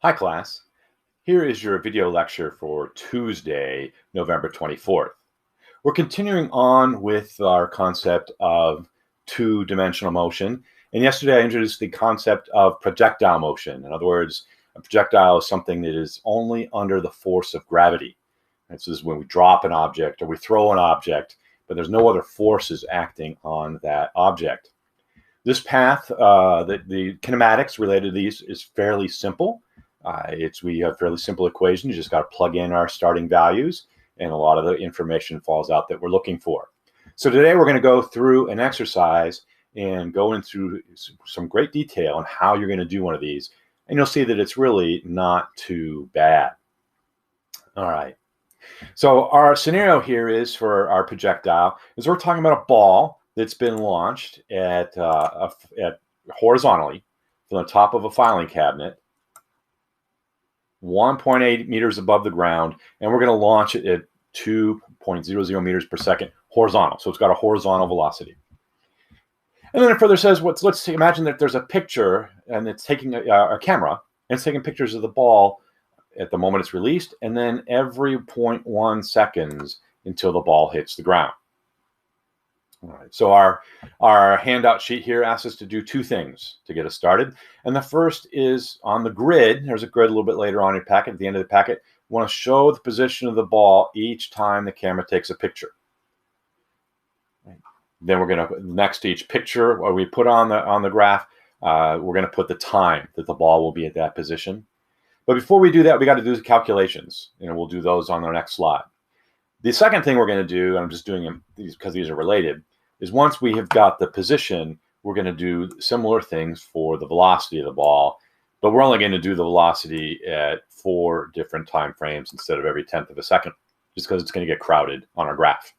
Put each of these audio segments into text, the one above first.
Hi class, here is your video lecture for Tuesday, November 24th. We're continuing on with our concept of two-dimensional motion. And yesterday I introduced the concept of projectile motion. In other words, a projectile is something that is only under the force of gravity. And so this is when we drop an object or we throw an object, but there's no other forces acting on that object. This path, the kinematics related to these is fairly simple. We have fairly simple equations. You just got to plug in our starting values, and a lot of the information falls out that we're looking for. So today we're going to go through an exercise and go into some great detail on how you're going to do one of these, and you'll see that it's really not too bad. All right. So our scenario here is for our projectile is we're talking about a ball that's been launched at horizontally from the top of a filing cabinet, 1.8 meters above the ground, and we're going to launch it at 2.00 meters per second horizontal. So it's got a horizontal velocity. And then it further says, let's imagine that there's a picture and it's taking a camera and it's taking pictures of the ball at the moment it's released, and then every 0.1 seconds until the ball hits the ground. All right, so our handout sheet here asks us to do two things to get us started. And the first is on the grid. There's a grid a little bit later on in your packet. At the end of the packet, we want to show the position of the ball each time the camera takes a picture. Right. Then we're going to, next to each picture or we put on the graph, we're going to put the time that the ball will be at that position. But before we do that, we got to do the calculations. We'll do those on the next slide. The second thing we're going to do, and I'm just doing them because these are related, is once we have got the position, we're going to do similar things for the velocity of the ball, but we're only going to do the velocity at 4 different time frames instead of every 1/10 of a second, just because it's going to get crowded on our graph.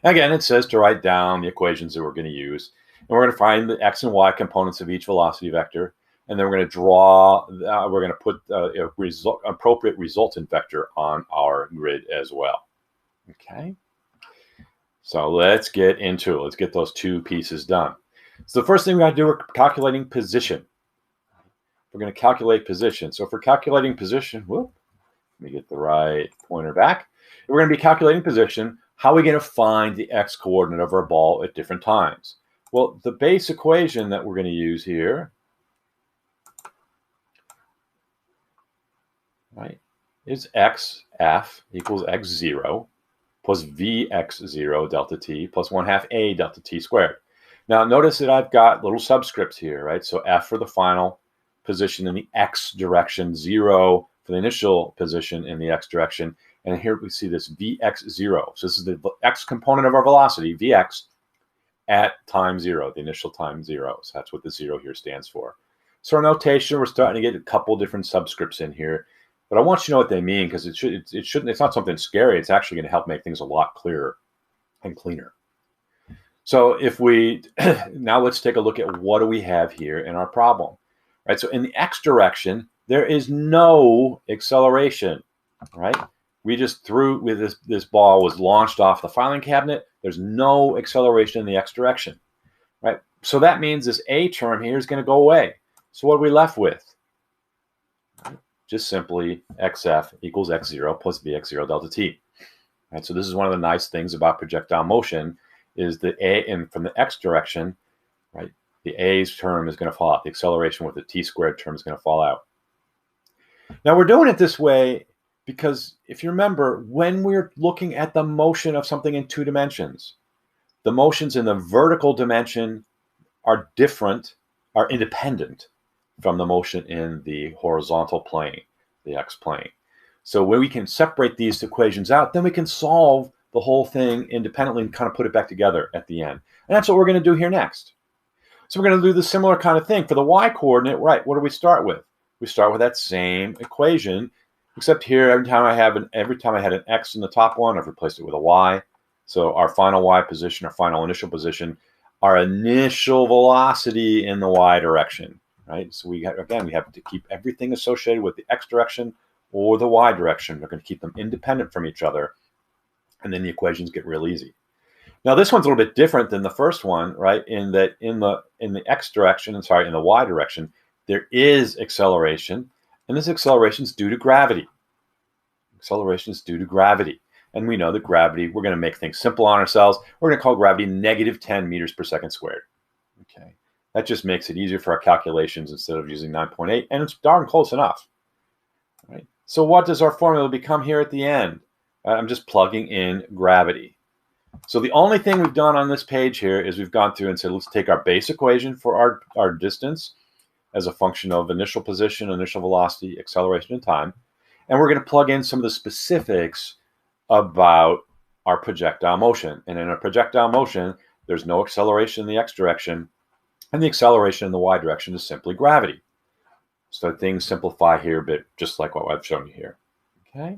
Again, it says to write down the equations that we're going to use, and we're going to find the x and y components of each velocity vector, and then we're going to draw, we're going to put appropriate resultant vector on our grid as well. Okay. So let's get into it. Let's get those two pieces done. So the first thing we got to do, we're calculating position. We're going to calculate position. So for calculating position, whoop, let me get the right pointer back. We're going to be calculating position. How are we going to find the x coordinate of our ball at different times? Well, the base equation that we're going to use here, right, is xf equals x0 plus vx0 delta t plus 1/2 a delta t squared. Now notice that I've got little subscripts here, right? So f for the final position in the x direction, 0 for the initial position in the x direction, and here we see this vx0. So this is the x component of our velocity, vx, at time 0, the initial time 0. So that's what the 0 here stands for. So our notation, we're starting to get a couple different subscripts in here. But I want you to know what they mean, because it's not something scary. It's actually going to help make things a lot clearer and cleaner. So if we, now let's take a look at what do we have here in our problem, right? So in the x direction, there is no acceleration, right? We just threw, with this ball was launched off the filing cabinet. There's no acceleration in the x direction, right? So that means this a term here is going to go away. So what are we left with? Just simply xf equals x0 plus vx0 delta t. Right, so this is one of the nice things about projectile motion is the a, and from the x direction, right, the a's term is going to fall out. The acceleration with the t squared term is going to fall out. Now we're doing it this way because if you remember, when we're looking at the motion of something in 2 dimensions, the motions in the vertical dimension are different, are independent from the motion in the horizontal plane, the x plane. So when we can separate these equations out, then we can solve the whole thing independently and kind of put it back together at the end. And that's what we're going to do here next. So we're going to do the similar kind of thing. For the y coordinate, right, what do we start with? We start with that same equation, except here every time I had an x in the top one, I've replaced it with a y. So our final y position, our final initial position, our initial velocity in the y direction. Right, so we have to keep everything associated with the x direction or the y direction. We're going to keep them independent from each other, and then the equations get real easy. Now this one's a little bit different than the first one, right? In that in the x direction, in the y direction, there is acceleration, And this acceleration is due to gravity. Acceleration is due to gravity. And we know that gravity, we're going to make things simple on ourselves. We're going to call gravity negative 10 meters per second squared. Okay, that just makes it easier for our calculations instead of using 9.8, and it's darn close enough. Right? So what does our formula become here at the end? I'm just plugging in gravity. So the only thing we've done on this page here is we've gone through and said, let's take our base equation for our distance as a function of initial position, initial velocity, acceleration, and time. And we're going to plug in some of the specifics about our projectile motion. And in a projectile motion, there's no acceleration in the x direction, and the acceleration in the y direction is simply gravity. So things simplify here a bit, just like what I've shown you here. Okay.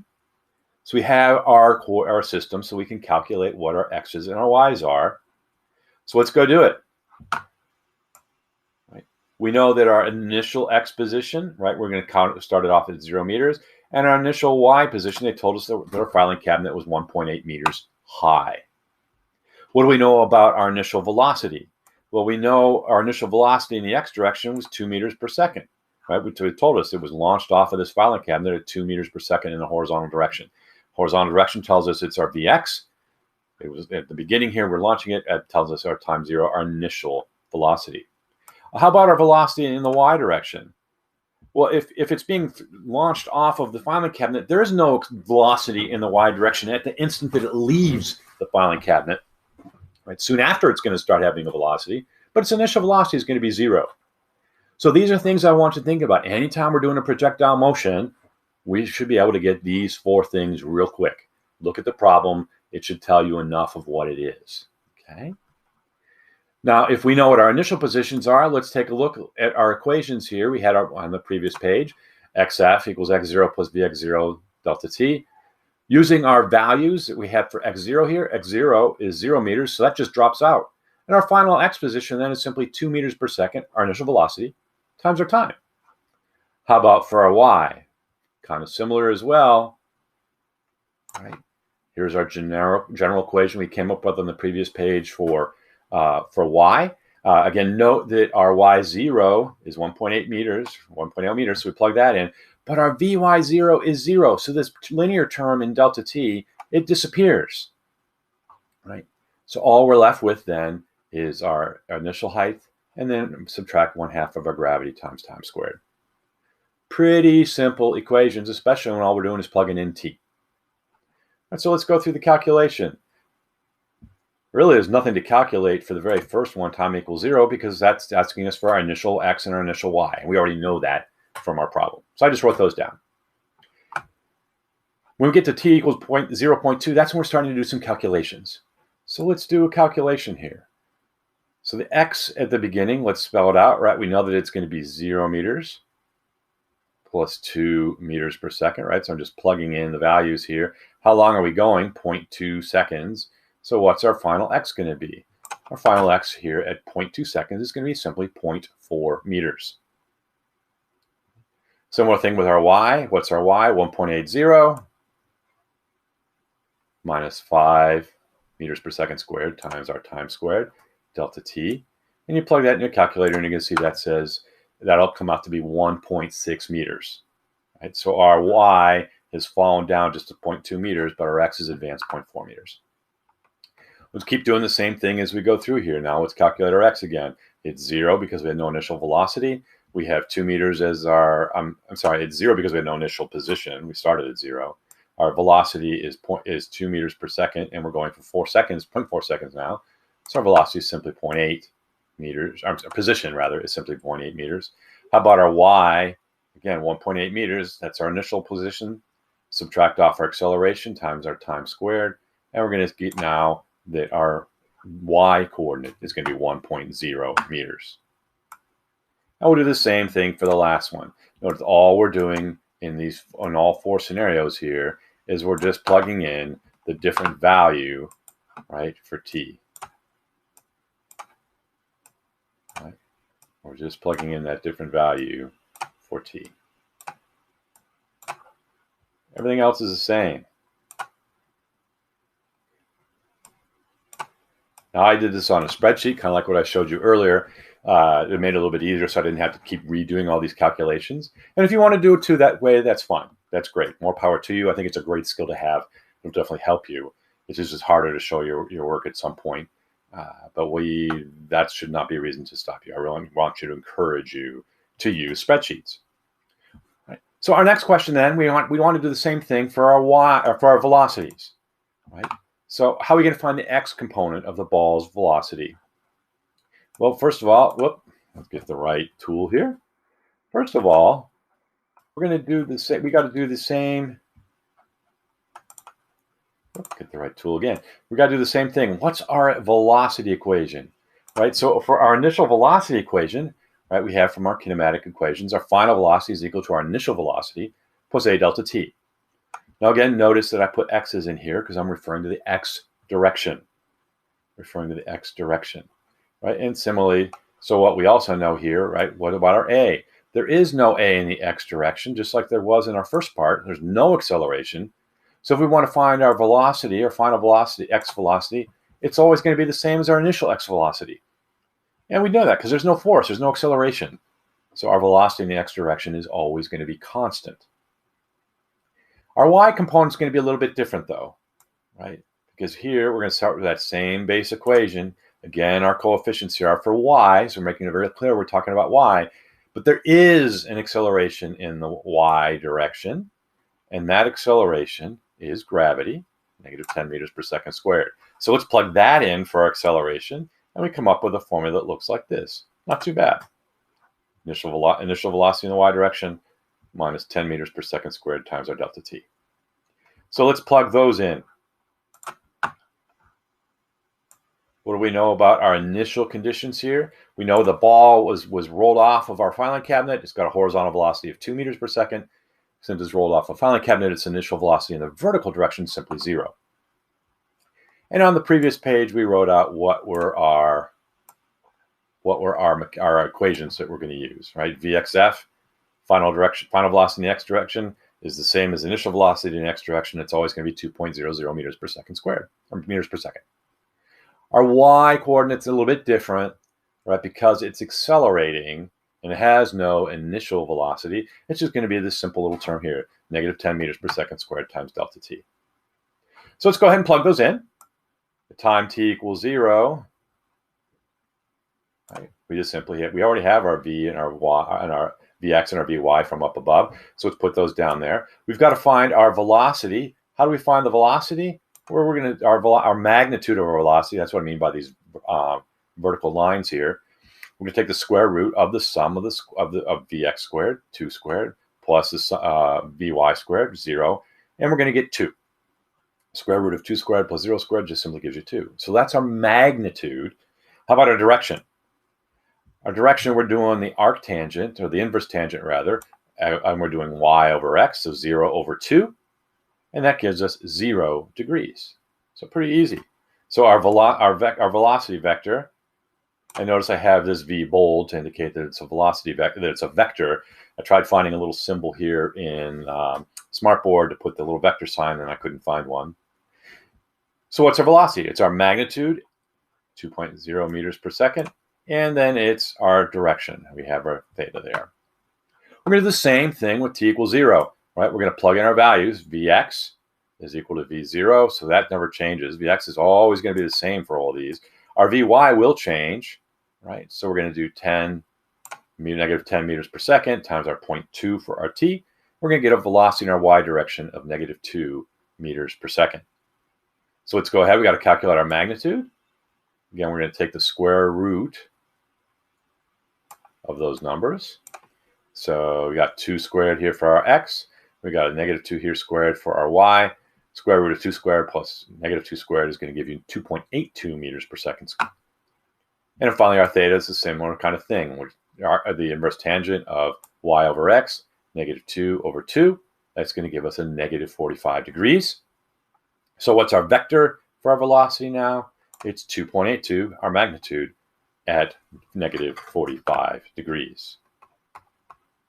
So we have our system, so we can calculate what our x's and our y's are. So let's go do it. Right. We know that our initial x position, right, we're going to start it off at 0 meters. And our initial y position, they told us that our filing cabinet was 1.8 meters high. What do we know about our initial velocity? Well, we know our initial velocity in the x direction was 2 meters per second. Right? Which told us it was launched off of this filing cabinet at 2 meters per second in the horizontal direction. Horizontal direction tells us it's our Vx. It was at the beginning here, we're launching it. It tells us our time 0, our initial velocity. How about our velocity in the y direction? Well, if it's being launched off of the filing cabinet, there is no velocity in the y direction at the instant that it leaves the filing cabinet. Right? Soon after, it's going to start having a velocity, but its initial velocity is going to be 0. So these are things I want you to think about. Anytime we're doing a projectile motion, we should be able to get these 4 things real quick. Look at the problem. It should tell you enough of what it is. Okay. Now, if we know what our initial positions are, let's take a look at our equations here. We had on the previous page, xf equals x0 plus vx0 delta t. Using our values that we have for x0 here, x0 is 0 meters, so that just drops out. And our final x position then is simply 2 meters per second, our initial velocity, times our time. How about for our y? Kind of similar as well. All right. Here's our general equation we came up with on the previous page for y. Again, note that our y0 is 1.8 meters, 1.0 meters, so we plug that in. But our vy0 is 0, so this linear term in delta t, it disappears. Right. So all we're left with then is our initial height, and then subtract 1/2 of our gravity times time squared. Pretty simple equations, especially when all we're doing is plugging in t. And so let's go through the calculation. Really, there's nothing to calculate for the very first one, time equals 0, because that's asking us for our initial x and our initial y. And we already know that from our problem. So I just wrote those down. When we get to t equals 0.2, that's when we're starting to do some calculations. So let's do a calculation here. So the x at the beginning, let's spell it out, right? We know that it's going to be 0 meters plus 2 meters per second, right? So I'm just plugging in the values here. How long are we going? 0.2 seconds. So what's our final x going to be? Our final x here at 0.2 seconds is going to be simply 0.4 meters. Similar thing with our y. What's our y? 1.80 minus 5 meters per second squared times our time squared, delta t. And you plug that in your calculator, and you can see that says that'll come out to be 1.6 meters. Right? So our y has fallen down just to 0.2 meters, but our x has advanced 0.4 meters. Let's keep doing the same thing as we go through here. Now let's calculate our x again. It's 0 because we had no initial velocity. We have 2 meters as our, it's 0 because we had no initial position. We started at 0. Our velocity is 2 meters per second, and we're going for 4 seconds, 0.4 seconds now. So our velocity is simply 0.8 meters, our position rather, is simply 0.8 meters. How about our y? Again, 1.8 meters, that's our initial position. Subtract off our acceleration times our time squared, and we're going to get now that our y coordinate is going to be 1.0 meters. And we'll do the same thing for the last one. Notice all we're doing in all 4 scenarios here is we're just plugging in the different value, right, for t. Right? We're just plugging in that different value for t. Everything else is the same. Now I did this on a spreadsheet, kind of like what I showed you earlier. It made it a little bit easier, so I didn't have to keep redoing all these calculations. And if you want to do it too that way, that's fine. That's great. More power to you. I think it's a great skill to have. It'll definitely help you. It's just harder to show your work at some point. But that should not be a reason to stop you. I really want you to encourage you to use spreadsheets. Right. So our next question then, we want to do the same thing for our velocities. Right. So how are we going to find the x component of the ball's velocity? Well, first of all, let's get the right tool here. First of all, we're going to do the same. We got to do the same. Get the right tool again. We got to do the same thing. What's our velocity equation, right? So for our initial velocity equation, right, we have from our kinematic equations, our final velocity is equal to our initial velocity plus a delta t. Now again, notice that I put x's in here because I'm referring to the x direction. Right? And similarly, so what we also know here, right, what about our a? There is no a in the x direction, just like there was in our first part. There's no acceleration. So if we want to find our velocity, our final velocity, x velocity, it's always going to be the same as our initial x velocity. And we know that because there's no force, there's no acceleration. So our velocity in the x direction is always going to be constant. Our y component is going to be a little bit different though, right? Because here we're going to start with that same base equation. Again, our coefficients here are for y, so we're making it very clear we're talking about y. But there is an acceleration in the y direction, and that acceleration is gravity, negative 10 meters per second squared. So let's plug that in for our acceleration, and we come up with a formula that looks like this. Not too bad. Initial velocity in the y direction minus 10 meters per second squared times our delta t. So let's plug those in. What do we know about our initial conditions here? We know the ball was rolled off of our filing cabinet. It's got a horizontal velocity of 2 meters per second. Since it's rolled off a filing cabinet, its initial velocity in the vertical direction is simply 0. And on the previous page, we wrote out what were our equations that we're going to use, right? Vxf, final velocity in the x direction, is the same as initial velocity in the x direction. It's always going to be 2.00 meters per second squared, or meters per second. Our y coordinate's a little bit different, right? Because it's accelerating and it has no initial velocity. It's just going to be this simple little term here, negative 10 meters per second squared times delta t. So let's go ahead and plug those in. The time t equals 0. Right? We just simply we already have our v and our y and our vx and our vy from up above. So let's put those down there. We've got to find our velocity. How do we find the velocity? Where we're going to our magnitude of our velocity. That's what I mean by these vertical lines here. We're going to take the square root of the sum of vx squared, 2 squared, plus the vy squared, 0, and we're going to get 2. Square root of 2 squared plus 0 squared just simply gives you 2. So that's our magnitude. How about our direction? Our direction, we're doing the arctangent, or the inverse tangent rather, and we're doing y over x, so 0 over 2, and that gives us 0 degrees. So pretty easy. So our velocity vector, and notice I have this v bold to indicate that it's a velocity vector, that it's a vector. I tried finding a little symbol here in Smartboard to put the little vector sign, and I couldn't find one. So what's our velocity? It's our magnitude, 2.0 meters per second, and then it's our direction. We have our theta there. We're going to do the same thing with t equals 0, right? We're going to plug in our values. Vx is equal to v0, so that never changes. Vx is always going to be the same for all these. Our vy will change, right? So we're going to do negative 10 meters per second times our 0.2 for our t. We're going to get a velocity in our y direction of negative 2 meters per second. So let's go ahead. We got to calculate our magnitude. Again, we're going to take the square root of those numbers. So we got 2 squared here for our x. We got a negative 2 here squared for our y. Square root of 2 squared plus negative 2 squared is going to give you 2.82 meters per second. And then finally, our theta is a similar kind of thing. The inverse tangent of y over x, negative 2 over 2. That's going to give us a negative 45 degrees. So what's our vector for our velocity now? It's 2.82, our magnitude, at negative 45 degrees.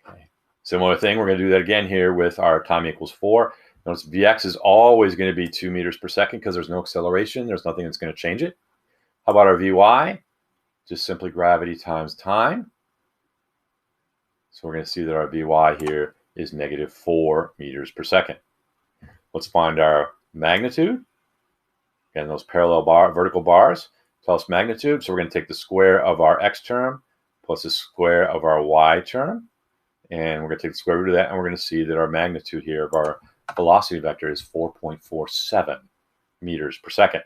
Okay. Similar thing, we're going to do that again here with our time equals 4. Notice Vx is always going to be 2 meters per second because there's no acceleration. There's nothing that's going to change it. How about our Vy? just simply gravity times time. So we're going to see that our Vy here is -4 meters per second. Let's find our magnitude. Again, those parallel vertical bars tell us magnitude. So we're going to take the square of our x term plus the square of our y term. And we're going to take the square root of that, and we're going to see that our magnitude here of our velocity vector is 4.47 meters per second.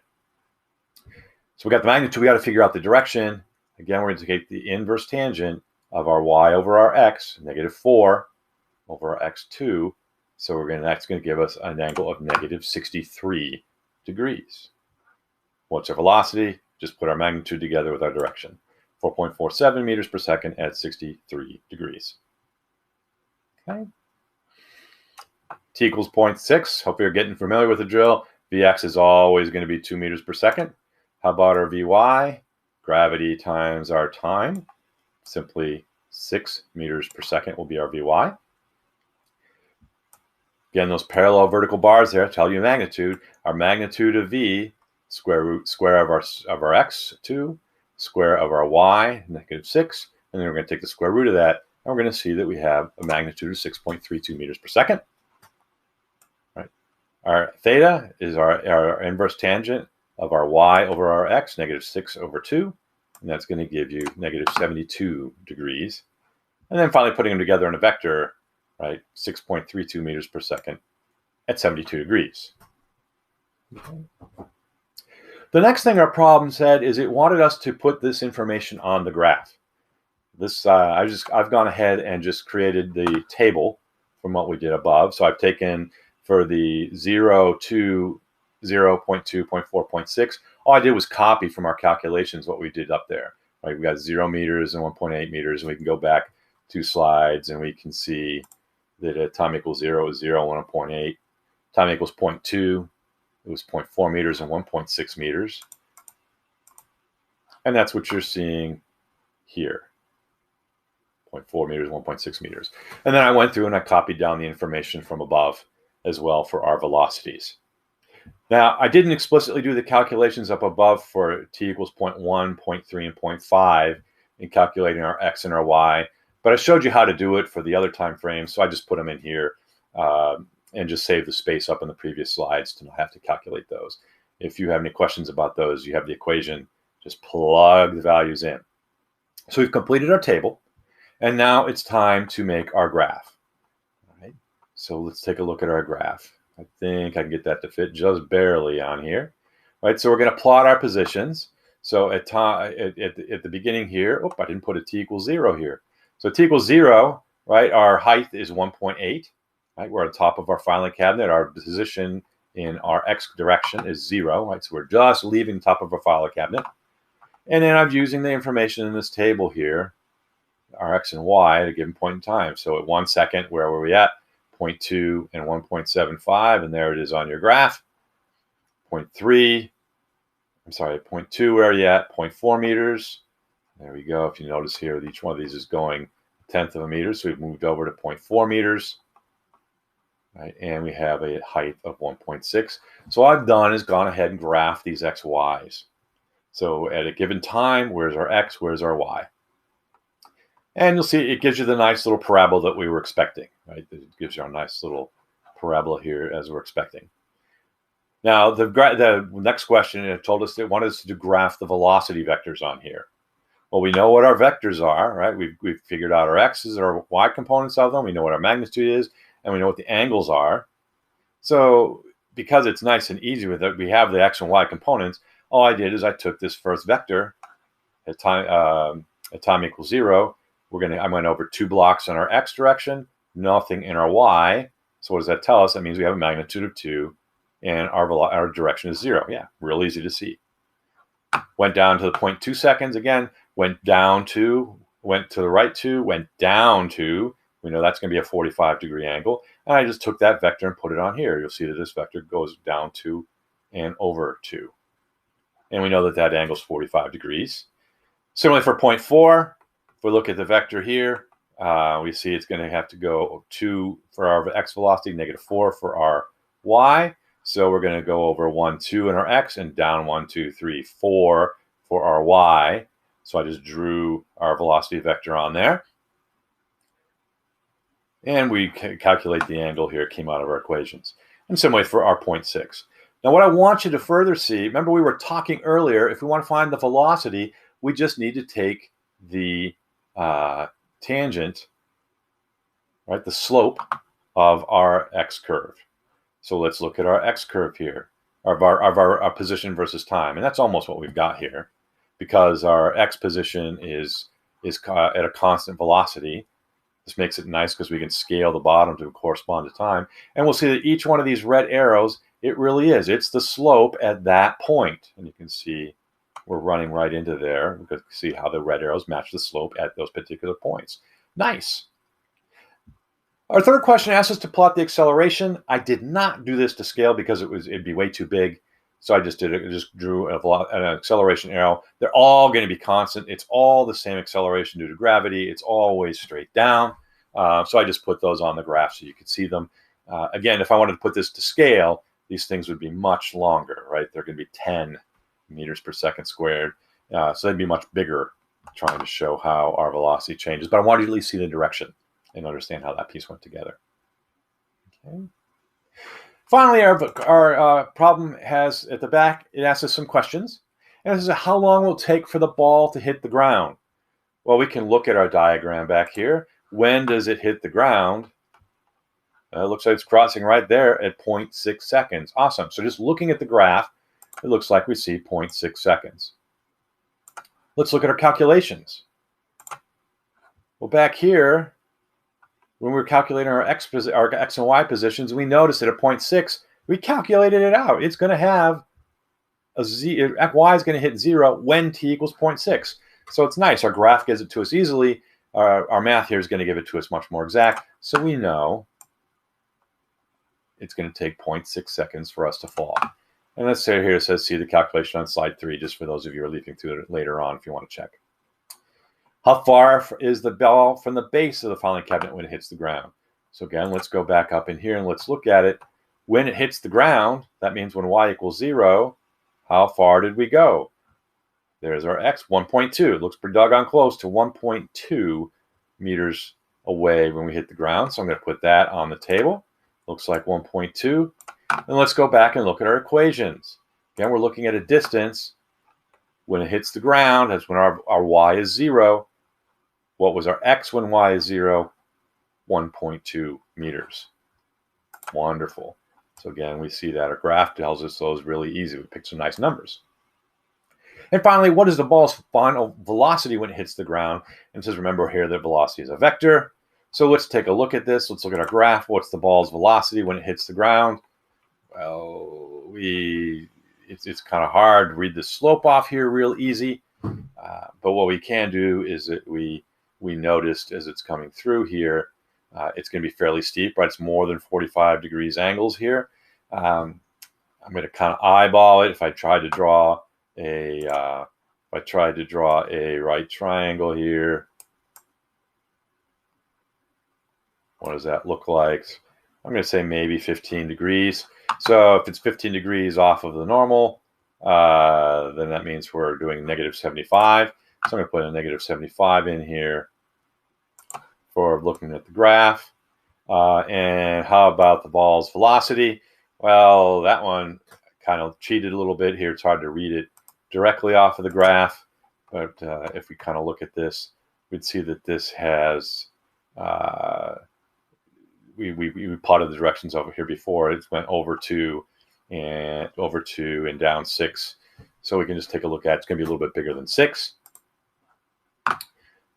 So we got the magnitude. We got to figure out the direction. Again, we're going to take the inverse tangent of our y over our x, -4 over our x2. So that's going to give us an angle of -63 degrees. What's our velocity? Just put our magnitude together with our direction. 4.47 meters per second at 63 degrees. Okay. T equals 0.6. Hope you're getting familiar with the drill. Vx is always going to be 2 meters per second. How about our Vy? Gravity times our time. Simply 6 meters per second will be our Vy. Again, those parallel vertical bars there tell you magnitude. Our magnitude of V, square of our x2, square of our y, -6, and then we're going to take the square root of that, and we're going to see that we have a magnitude of 6.32 meters per second. Right. Our theta is our inverse tangent of our y over our x, -6 over 2, and that's going to give you -72 degrees. And then finally putting them together in a vector, right, 6.32 meters per second at 72 degrees. Okay. The next thing our problem said is it wanted us to put this information on the graph. This I've gone ahead and just created the table from what we did above. So I've taken for the 0 to 0.2, 0.4, 0.6. All I did was copy from our calculations what we did up there. Right, we got 0 meters and 1.8 meters, and we can go back 2 slides and we can see that at time equals 0 is 0, 1.8. Time equals 0.2. It was 0.4 meters and 1.6 meters. And that's what you're seeing here. 0.4 meters, 1.6 meters. And then I went through and I copied down the information from above as well for our velocities. Now, I didn't explicitly do the calculations up above for t equals 0.1, 0.3, and 0.5 in calculating our x and our y, but I showed you how to do it for the other time frames, so I just put them in here and just save the space up in the previous slides to not have to calculate those. If you have any questions about those, you have the equation, just plug the values in. So we've completed our table, and now it's time to make our graph. All right, so let's take a look at our graph. I think I can get that to fit just barely on here. Right, so we're going to plot our positions. So at the beginning here, I didn't put a t equals 0 here. So t equals 0, right, our height is 1.8. Right, we're on top of our filing cabinet. Our position in our x direction is 0. Right, so we're just leaving the top of our filing cabinet. And then I'm using the information in this table here, our x and y at a given point in time. So at 1 second, where were we at? 0.2 and 1.75, and there it is on your graph. 0.3, I'm sorry, 0.2, where are you at? 0.4 meters. There we go. If you notice here, each one of these is going 1/10 of a meter, so we've moved over to 0.4 meters. Right, and we have a height of 1.6. So all I've done is gone ahead and graphed these x, y's. So at a given time, where's our x, where's our y? And you'll see it gives you the nice little parabola that we were expecting. Right, it gives you a nice little parabola here as we're expecting. Now, the next question, it told us it wanted us to graph the velocity vectors on here. Well, we know what our vectors are, right? We've figured out our x's, our y components of them. We know what our magnitude is, and we know what the angles are. So because it's nice and easy with it, we have the x and y components. All I did is I took this first vector at time equals 0. I went over 2 blocks in our x direction, nothing in our y. So what does that tell us? That means we have a magnitude of 2, and our direction is 0. Yeah, real easy to see. Went down to the 0.2 seconds again. Went down 2, went to the right 2, went down 2. We know that's going to be a 45-degree angle. And I just took that vector and put it on here. You'll see that this vector goes down 2 and over 2. And we know that that angle is 45 degrees. Similarly for 0.4, if we look at the vector here, we see it's going to have to go 2 for our x velocity, -4 for our y. So we're going to go over 1, 2 in our x and down 1, 2, 3, 4 for our y. So I just drew our velocity vector on there. And we calculate the angle here, came out of our equations. And same way for our 0.6. Now what I want you to further see, remember we were talking earlier, if we want to find the velocity, we just need to take the tangent, right, the slope of our x curve. So let's look at our x curve here, of our position versus time. And that's almost what we've got here, because our x position is at a constant velocity. This makes it nice because we can scale the bottom to correspond to time. And we'll see that each one of these red arrows, it really is. It's the slope at that point. And you can see we're running right into there. We can see how the red arrows match the slope at those particular points. Nice. Our third question asks us to plot the acceleration. I did not do this to scale because it'd be way too big. So I just drew an acceleration arrow. They're all going to be constant. It's all the same acceleration due to gravity. It's always straight down. So I just put those on the graph so you could see them. Again, if I wanted to put this to scale, these things would be much longer, right? They're going to be 10 meters per second squared. So they'd be much bigger, trying to show how our velocity changes. But I wanted you to at least see the direction and understand how that piece went together. Okay. Finally, our problem has at the back, it asks us some questions. And this is how long will it take for the ball to hit the ground? Well, we can look at our diagram back here. When does it hit the ground? It looks like it's crossing right there at 0.6 seconds. Awesome. So just looking at the graph, it looks like we see 0.6 seconds. Let's look at our calculations. Well, back here, when we were calculating our x and y positions, we noticed that at 0.6, we calculated it out. It's going to have y is going to hit 0 when t equals 0.6. So it's nice. Our graph gives it to us easily. Our math here is going to give it to us much more exact. So we know it's going to take 0.6 seconds for us to fall. And let's say here it says, see the calculation on slide 3, just for those of you who are leafing through it later on if you want to check. How far is the ball from the base of the filing cabinet when it hits the ground? So again, let's go back up in here and let's look at it. When it hits the ground, that means when y equals 0, how far did we go? There's our x, 1.2. It looks pretty doggone close to 1.2 meters away when we hit the ground. So I'm going to put that on the table. Looks like 1.2. And let's go back and look at our equations. Again, we're looking at a distance. When it hits the ground, that's when our y is 0. What was our x when y is 0? 1.2 meters. Wonderful. So again, we see that our graph tells us those really easy. We picked some nice numbers. And finally, what is the ball's final velocity when it hits the ground? And it says, remember here that velocity is a vector. So let's take a look at this. Let's look at our graph. What's the ball's velocity when it hits the ground? Well, it's kind of hard to read the slope off here real easy. But what we can do is that we noticed as it's coming through here, it's going to be fairly steep, right? It's more than 45 degrees angles here. I'm going to kind of eyeball it. If I tried to draw a right triangle here, what does that look like? I'm going to say maybe 15 degrees. So if it's 15 degrees off of the normal, then that means we're doing -75. So I'm going to put a -75 in here for looking at the graph. And how about the ball's velocity? Well, that one kind of cheated a little bit here. It's hard to read it directly off of the graph. But if we kind of look at this, we'd see that this has, we plotted the directions over here before. It went over 2 and down 6. So we can just take a look at it. It's going to be a little bit bigger than 6.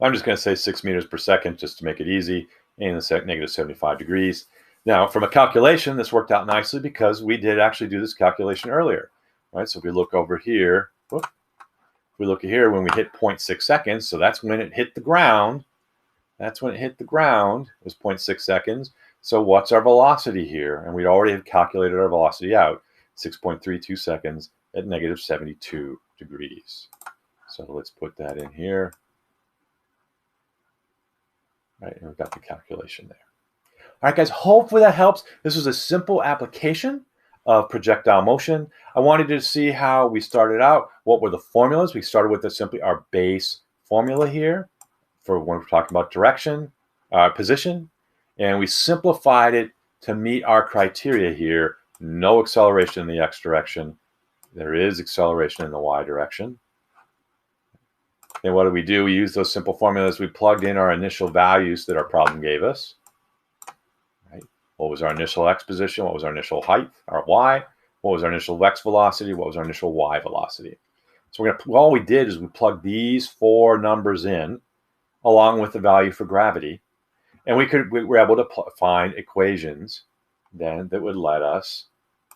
I'm just going to say 6 meters per second just to make it easy, and it's at -75 degrees. Now, from a calculation, this worked out nicely because we did actually do this calculation earlier, right? So if we look over here, if we look at here when we hit 0.6 seconds, so that's when it hit the ground. That's when it hit the ground, it was 0.6 seconds. So what's our velocity here? And we'd already have calculated our velocity out, 6.32 seconds at -72 degrees. So let's put that in here. Right, and we've got the calculation there. All right, guys, hopefully that helps. This was a simple application of projectile motion. I wanted you to see how we started out. What were the formulas? We started with simply our base formula here for when we're talking about direction, position, and we simplified it to meet our criteria here. No acceleration in the x direction. There is acceleration in the y direction. And what do? We use those simple formulas. We plugged in our initial values that our problem gave us. Right? What was our initial x position? What was our initial height, our y? What was our initial x velocity? What was our initial y velocity? So all we did is we plugged these 4 numbers in along with the value for gravity. And we were able to find equations then that would let us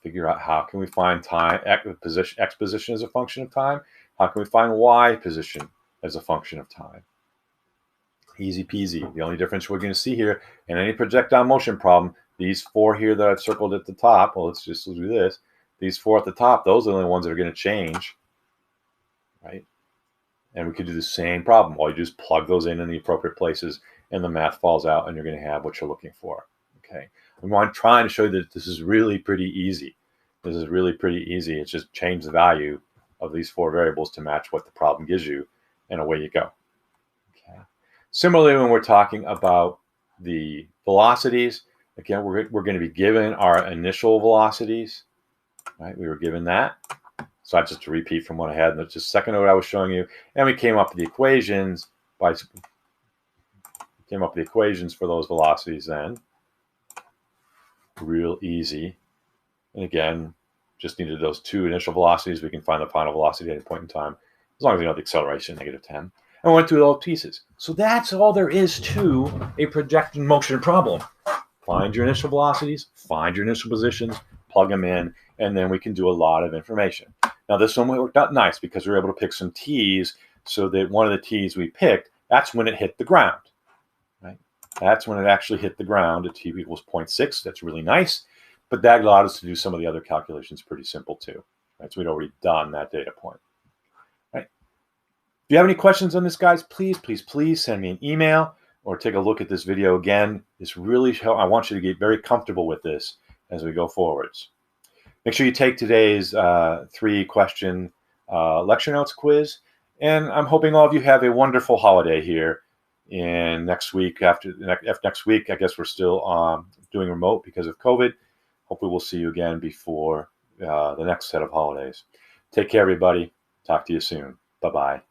figure out how can we find time, x position as a function of time? How can we find y position as a function of time? Easy peasy. The only difference we're going to see here in any projectile motion problem, these 4 here that I've circled at the top, well, let's do this. These 4 at the top, those are the only ones that are going to change, right? And we could do the same problem. All you do is plug those in the appropriate places, and the math falls out, and you're going to have what you're looking for. Okay. I'm trying to show you that this is really pretty easy. This is really pretty easy. It's just change the value of these 4 variables to match what the problem gives you, and away you go. Okay. Similarly, when we're talking about the velocities, again, we're going to be given our initial velocities. Right? We were given that. So just to repeat from what I had in just a second what I was showing you, and we came up with the equations for those velocities then. Real easy. And again, just needed those 2 initial velocities. We can find the final velocity at any point in time, as long as we know the acceleration, -10. And we went through those pieces. So that's all there is to a projected motion problem. Find your initial velocities, find your initial positions, plug them in, and then we can do a lot of information. Now, this one worked out nice because we were able to pick some t's, so that one of the t's we picked, that's when it hit the ground. Right? That's when it actually hit the ground at t equals 0.6. That's really nice, but that allowed us to do some of the other calculations pretty simple too. Right? So we'd already done that data point. Right? If you have any questions on this, guys, please send me an email or take a look at this video again. This really I want you to get very comfortable with this as we go forwards. Make sure you take today's 3-question lecture notes quiz. And I'm hoping all of you have a wonderful holiday here. And next week, after next week, I guess we're still doing remote because of COVID. Hopefully we'll see you again before the next set of holidays. Take care, everybody. Talk to you soon. Bye-bye.